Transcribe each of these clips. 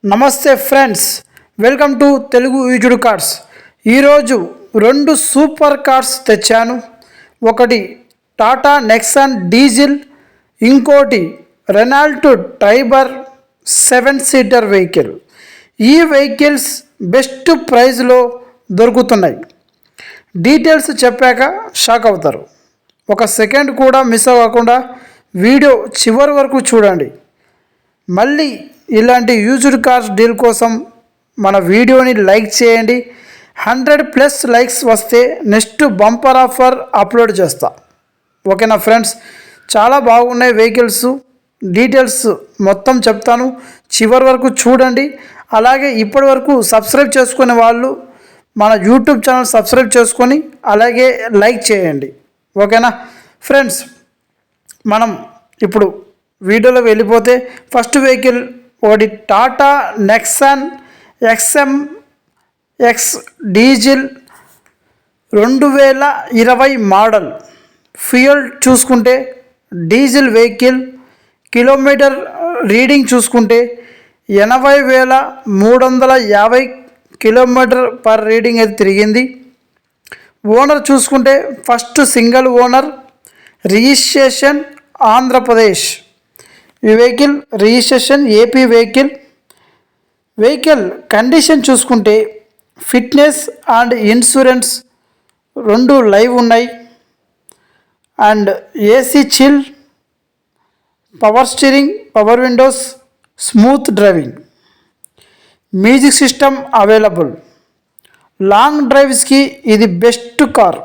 నమస్తే friends, welcome to Telugu used cars. ఈరోజు రెండు సూపర్ కార్స్ తెచ్చాను. ఒకటి టాటా నెక్సాన్ డీజిల్, ఇంకోటి రెనాల్ట్ ట్రైబర్ 7 సీటర్ వెహికల్. ఈ వెహికల్స్ బెస్ట్ ప్రైస్లో దొరుకుతున్నాయి. డీటెయిల్స్ చెప్పాక షాక్ అవుతారు. ఒక సెకండ్ కూడా మిస్ అవ్వకుండా వీడియో చివరి వరకు చూడండి. మళ్ళీ ఇలాంటి యూజ్డ్ కార్స్ డీల్ కోసం మన వీడియోని లైక్ చేయండి. 100+ లైక్స్ వస్తే నెక్స్ట్ బంపర్ ఆఫర్ అప్లోడ్ చేస్తా. ఓకేనా ఫ్రెండ్స్? చాలా బాగున్నాయి వెహికల్స్. డీటెయిల్స్ మొత్తం చెప్తాను, చివరి వరకు చూడండి. అలాగే ఇప్పటి వరకు సబ్స్క్రైబ్ చేసుకునే వాళ్ళు మన యూట్యూబ్ ఛానల్ సబ్స్క్రైబ్ చేసుకొని అలాగే లైక్ చేయండి. ఓకేనా ఫ్రెండ్స్? మనం ఇప్పుడు వీడియోలో వెళ్ళిపోతే ఫస్ట్ వెహికల్ ఒకటి Tata Nexon XM-X diesel 2020 model. Fuel చూసుకుంటే డీజిల్ వెహికల్ కిలోమీటర్ రీడింగ్ చూసుకుంటే 80,350 కిలోమీటర్ పర్ రీడింగ్ అయితే తిరిగింది. ఓనర్ చూసుకుంటే first single owner, registration Andhra Pradesh. ఈ vehicle registration AP vehicle. Vehicle condition చూసుకుంటే ఫిట్నెస్ అండ్ ఇన్సూరెన్స్ రెండు లైవ్ ఉన్నాయి. And AC chill, power steering, power windows, smooth driving, music system available. Long డ్రైవ్స్కి ఇది best car.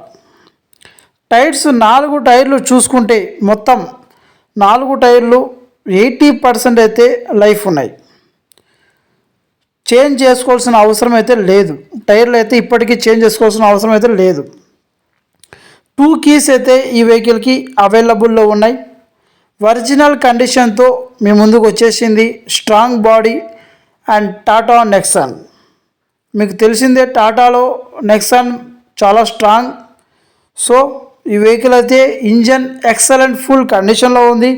Tyres 4 టైర్లు చూసుకుంటే మొత్తం 4 టైర్లు 80% అయితే లైఫ్ ఉన్నాయి. చేంజ్ చేసుకోవాల్సిన అవసరం అయితే లేదు. టైర్లు అయితే ఇప్పటికీ చేంజ్ చేసుకోవాల్సిన అవసరం అయితే లేదు. 2 కీస్ అయితే ఈ వెహికల్కి అవైలబుల్లో ఉన్నాయి. ఒరిజినల్ కండిషన్తో మీ ముందుకు వచ్చేసింది strong body and Tata Nexon. మీకు తెలిసిందే టాటాలో నెక్సాన్ చాలా స్ట్రాంగ్. సో ఈ వెహికల్ అయితే ఇంజన్ ఎక్సలెంట్ ఫుల్ కండిషన్లో ఉంది.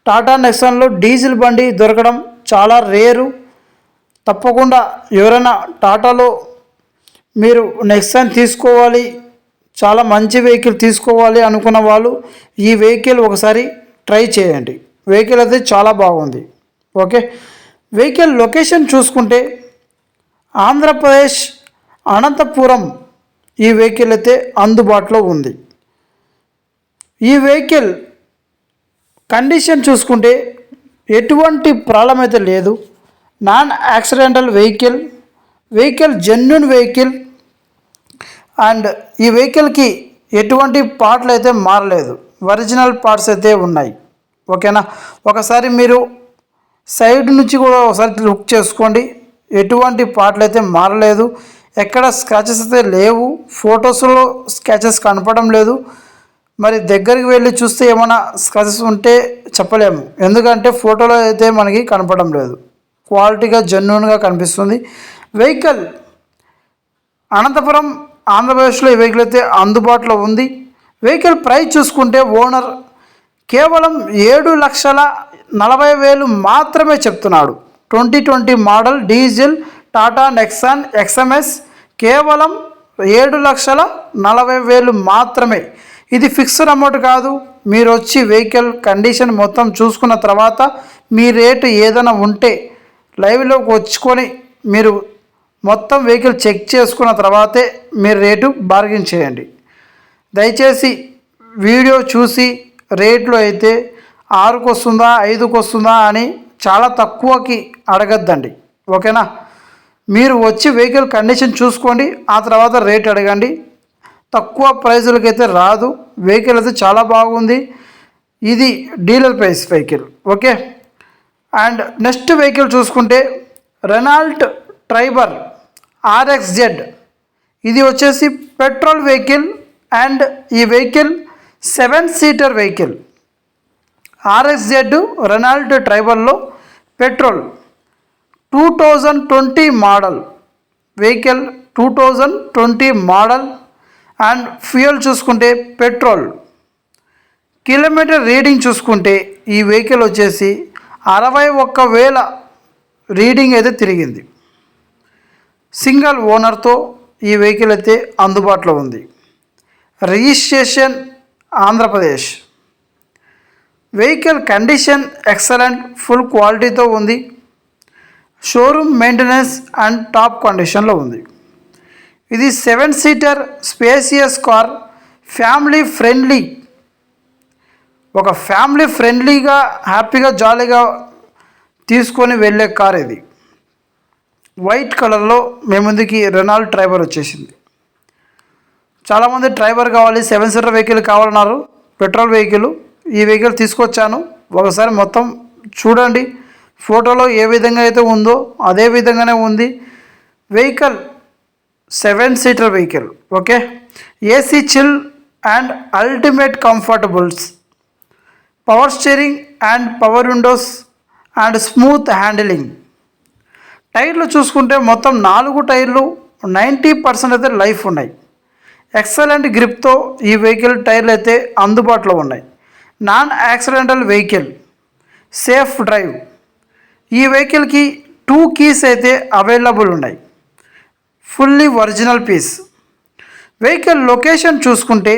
టాటా నెక్సాన్లో డీజిల్ బండి దొరకడం చాలా రేరు. తప్పకుండా ఎవరైనా టాటాలో మీరు నెక్సాన్ తీసుకోవాలి, చాలా మంచి వెహికల్ తీసుకోవాలి అనుకున్న వాళ్ళు ఈ వెహికల్ ఒకసారి ట్రై చేయండి. వెహికల్ అయితే చాలా బాగుంది. ఓకే, వెహికల్ లొకేషన్ చూసుకుంటే ఆంధ్రప్రదేశ్ అనంతపురం ఈ వెహికల్ అయితే అందుబాటులో ఉంది. ఈ వెహికల్ కండిషన్ చూసుకుంటే ఎటువంటి ప్రాబ్లం అయితే లేదు. Non accidental vehicle genuine vehicle. And ఈ వెహికల్కి ఎటువంటి పార్ట్లు అయితే మారలేదు, ఒరిజినల్ పార్ట్స్ అయితే ఉన్నాయి. ఓకేనా? ఒకసారి మీరు సైడ్ నుంచి కూడా ఒకసారి లుక్ చేసుకోండి. ఎటువంటి పార్ట్లు అయితే మారలేదు, ఎక్కడ స్క్రాచెస్ అయితే లేవు. ఫొటోస్లో స్క్రాచెస్ కనపడడం లేదు. మరి దగ్గరికి వెళ్ళి చూస్తే ఏమైనా స్క్రాచెస్ ఉంటే చెప్పలేము, ఎందుకంటే ఫోటోలో అయితే మనకి కనపడడం లేదు. క్వాలిటీగా జెన్యూన్గా కనిపిస్తుంది. వెహికల్ అనంతపురం ఆంధ్రప్రదేశ్లో ఈ వెహికల్ అయితే అందుబాటులో ఉంది. వెహికల్ ప్రైస్ చూసుకుంటే ఓనర్ కేవలం 7,40,000 మాత్రమే చెప్తున్నాడు. 2020 model diesel Tata Nexon XM-X కేవలం 7,40,000 మాత్రమే. ఇది ఫిక్స్డ్ అమౌంట్ కాదు. మీరు వచ్చి వెహికల్ కండిషన్ మొత్తం చూసుకున్న తర్వాత మీ రేటు ఏదైనా ఉంటే లైవ్లోకి వచ్చుకొని మీరు మొత్తం వెహికల్ చెక్ చేసుకున్న తర్వాతే మీరు రేటు బార్గెన్ చేయండి. దయచేసి వీడియో చూసి రేట్లు అయితే 6కు వస్తుందా 5కు వస్తుందా అని చాలా తక్కువకి అడగద్దండి. ఓకేనా? మీరు వచ్చి వెహికల్ కండిషన్ చూసుకోండి, ఆ తర్వాత రేట్ అడగండి. తక్కువ ప్రైజులకైతే రాదు. వెహికల్ అయితే చాలా బాగుంది. ఇది dealer price vehicle. Okay, and next vehicle చూసుకుంటే రెనాల్ట్ ట్రైబర్ RXZ. ఇది వచ్చేసి పెట్రోల్ వెహికల్ అండ్ ఈ vehicle 7 seater vehicle. RXZ Renault ట్రైబర్లో petrol 2020 model vehicle. 2020 model and fuel చూసుకుంటే పెట్రోల్. కిలోమీటర్ రీడింగ్ చూసుకుంటే ఈ వెహికల్ వచ్చేసి 61,000 రీడింగ్ అయితే తిరిగింది. సింగిల్ ఓనర్తో ఈ వెహికల్ అయితే అందుబాటులో ఉంది. Registration Andhra Pradesh. Vehicle condition excellent, full క్వాలిటీతో ఉంది. షోరూమ్ మెయింటెనెన్స్ అండ్ టాప్ కండిషన్లో ఉంది. ఇది 7 seater spacious car, family friendly. ఒక ఫ్యామిలీ ఫ్రెండ్లీగా హ్యాపీగా జాలీగా తీసుకొని వెళ్ళే కార్ ఇది. వైట్ కలర్లో మీ ముందుకి రెనాల్డ్ ట్రైబర్ వచ్చేసింది. చాలామంది ట్రైబర్ కావాలి, 7 సీటర్ వెహికల్ కావాలన్నారు, పెట్రోల్ వెహికల్. ఈ వెహికల్ తీసుకొచ్చాను, ఒకసారి మొత్తం చూడండి. ఫోటోలో ఏ విధంగా అయితే ఉందో అదే విధంగానే ఉంది. Vehicle 7 seater vehicle. Okay, AC chill and ultimate comfortables, power steering and power windows and smooth handling. టైర్లు చూసుకుంటే మొత్తం 4 టైర్లు 90% అయితే లైఫ్ ఉన్నాయి. ఎక్సలెంట్ గ్రిప్తో ఈ వెహికల్ టైర్లు అయితే అందుబాటులో ఉన్నాయి. Non accidental vehicle, safe drive. ఈ వెహికల్కి 2 కీస్ అయితే అవైలబుల్ ఉన్నాయి, fully original piece. Vehicle location చూసుకుంటే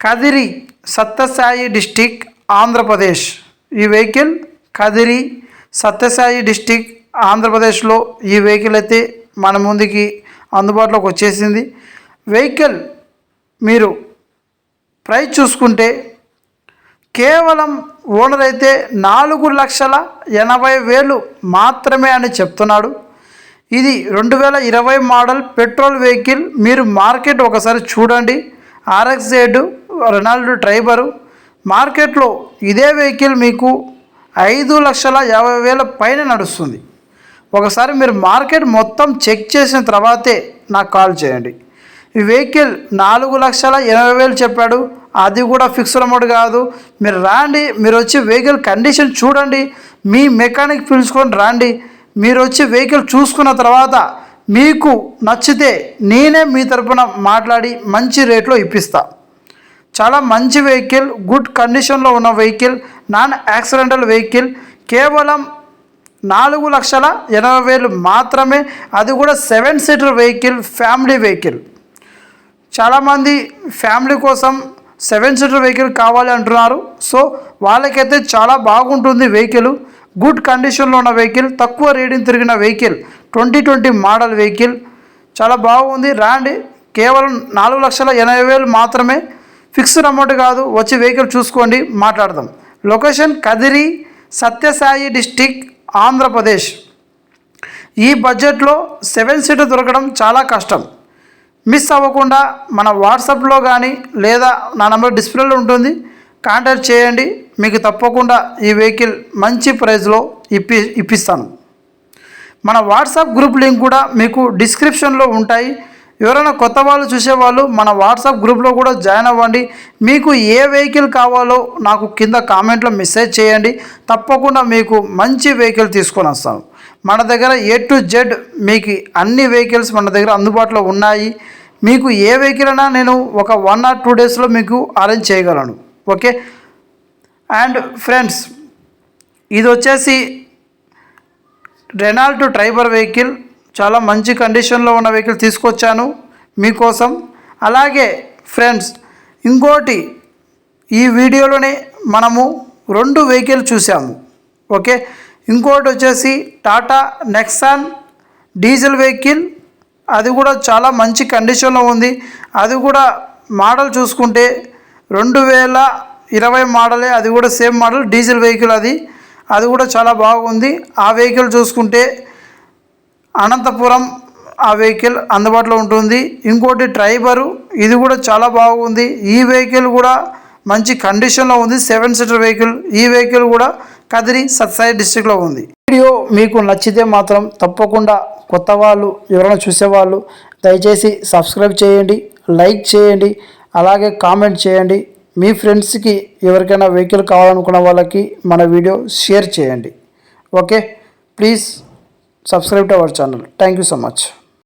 కదిరి, సత్యసాయి డిస్టిక్, ఆంధ్రప్రదేశ్. ఈ వెహికల్ కదిరి, సత్యసాయి డిస్టిక్, ఆంధ్రప్రదేశ్లో ఈ వెహికల్ అయితే మన ముందుకి అందుబాటులోకి వచ్చేసింది. వెహికల్ మీరు ప్రైస్ చూసుకుంటే కేవలం ఓనర్ అయితే 4,80,000 మాత్రమే అని చెప్తున్నాడు. ఇది 2020 మోడల్ పెట్రోల్ వెహికల్. మీరు మార్కెట్ ఒకసారి చూడండి. RX-Z రెనాల్డ్ ట్రైబరు మార్కెట్లో ఇదే వెహికల్ మీకు 5,50,000 పైన నడుస్తుంది. ఒకసారి మీరు మార్కెట్ మొత్తం చెక్ చేసిన తర్వాతే నాకు కాల్ చేయండి. ఈ వెహికల్ 4,80,000 చెప్పాడు, అది కూడా ఫిక్స్డ్ అమౌంట్ కాదు. మీరు రాండి, మీరు వచ్చి వెహికల్ కండిషన్ చూడండి, మీ మెకానిక్ పిలుచుకొని రాండి. మీరు వచ్చి వెహికల్ చూసుకున్న తర్వాత మీకు నచ్చితే నేనే మీ తరపున మాట్లాడి మంచి రేట్లో ఇప్పిస్తా. చాలా మంచి వెహికల్, గుడ్ కండిషన్లో ఉన్న వెహికల్, నాన్ యాక్సిడెంటల్ వెహికల్. కేవలం 4,80,000 మాత్రమే, అది కూడా 7 సీటర్ వెహికల్, ఫ్యామిలీ వెహికల్. చాలామంది ఫ్యామిలీ కోసం 7 సీటర్ వెహికల్ కావాలి అంటున్నారు. సో వాళ్ళకైతే చాలా బాగుంటుంది వెహికల్. గుడ్ కండిషన్లో ఉన్న వెహికల్, తక్కువ రీడింగ్ తిరిగిన వెహికల్, 2020 మోడల్ వెహికల్, చాలా బాగుంది. రాండి, కేవలం 4,80,000 మాత్రమే, ఫిక్స్డ్ అమౌంట్ కాదు. వచ్చి వెహికల్ చూసుకోండి, మాట్లాడదాం. Location Kadiri, Satyasai district, Andhra Pradesh. ఈ బడ్జెట్లో 7 సీటర్ దొరకడం చాలా కష్టం. మిస్ అవ్వకుండా మన వాట్సాప్లో కానీ లేదా నా నెంబర్ డిస్ప్లేలో ఉంటుంది, కాంటాక్ట్ చేయండి. మీకు తప్పకుండా ఈ వెహికల్ మంచి ప్రైస్లో ఇప్పిస్తాను. మన వాట్సాప్ గ్రూప్ లింక్ కూడా మీకు డిస్క్రిప్షన్లో ఉంటాయి. ఎవరైనా కొత్త వాళ్ళు చూసేవాళ్ళు మన వాట్సాప్ గ్రూప్లో కూడా జాయిన్ అవ్వండి. మీకు ఏ వెహికల్ కావాలో నాకు కింద కామెంట్లో మెసేజ్ చేయండి. తప్పకుండా మీకు మంచి వెహికల్ తీసుకొని వస్తాను. మన దగ్గర A to Z మీకు అన్ని వెహికల్స్ మన దగ్గర అందుబాటులో ఉన్నాయి. మీకు ఏ వెహికల్ అయినా నేను ఒక 1 or 2 డేస్లో మీకు అరేంజ్ చేయగలను. ఓకే. అండ్ ఫ్రెండ్స్, ఇది వచ్చేసి రెనాల్డ్ ట్రైబర్ వెహికల్, చాలా మంచి కండిషన్లో ఉన్న వెహికల్ తీసుకొచ్చాను మీకోసం. అలాగే ఫ్రెండ్స్, ఇంకోటి, ఈ వీడియోలోనే మనము 2 వెహికల్ చూసాము. ఓకే. ఇంకోటి వచ్చేసి టాటా నెక్సాన్ డీజిల్ వెహికల్, అది కూడా చాలా మంచి కండిషన్లో ఉంది. అది కూడా మోడల్ చూసుకుంటే 2020 మోడలే, అది కూడా సేమ్ మోడల్ డీజిల్ వెహికల్. అది కూడా చాలా బాగుంది. ఆ వెహికల్ చూసుకుంటే అనంతపురం ఆ వెహికల్ అందుబాటులో ఉంటుంది. ఇంకోటి ట్రైబరు, ఇది కూడా చాలా బాగుంది. ఈ వెహికల్ కూడా మంచి కండిషన్లో ఉంది, 7 సీటర్ వెహికల్. ఈ వెహికల్ కూడా కదిరి, సత్సాయి డిస్టిక్లో ఉంది. వీడియో మీకు నచ్చితే మాత్రం తప్పకుండా కొత్త వాళ్ళు ఎవరైనా చూసేవాళ్ళు దయచేసి సబ్స్క్రైబ్ చేయండి, లైక్ చేయండి, అలాగే కామెంట్ చేయండి. మీ ఫ్రెండ్స్కి ఎవరికైనా వెహికల్ కావాలనుకున్న వాళ్ళకి మన వీడియో షేర్ చేయండి. Okay, please subscribe to our channel. Thank you so much.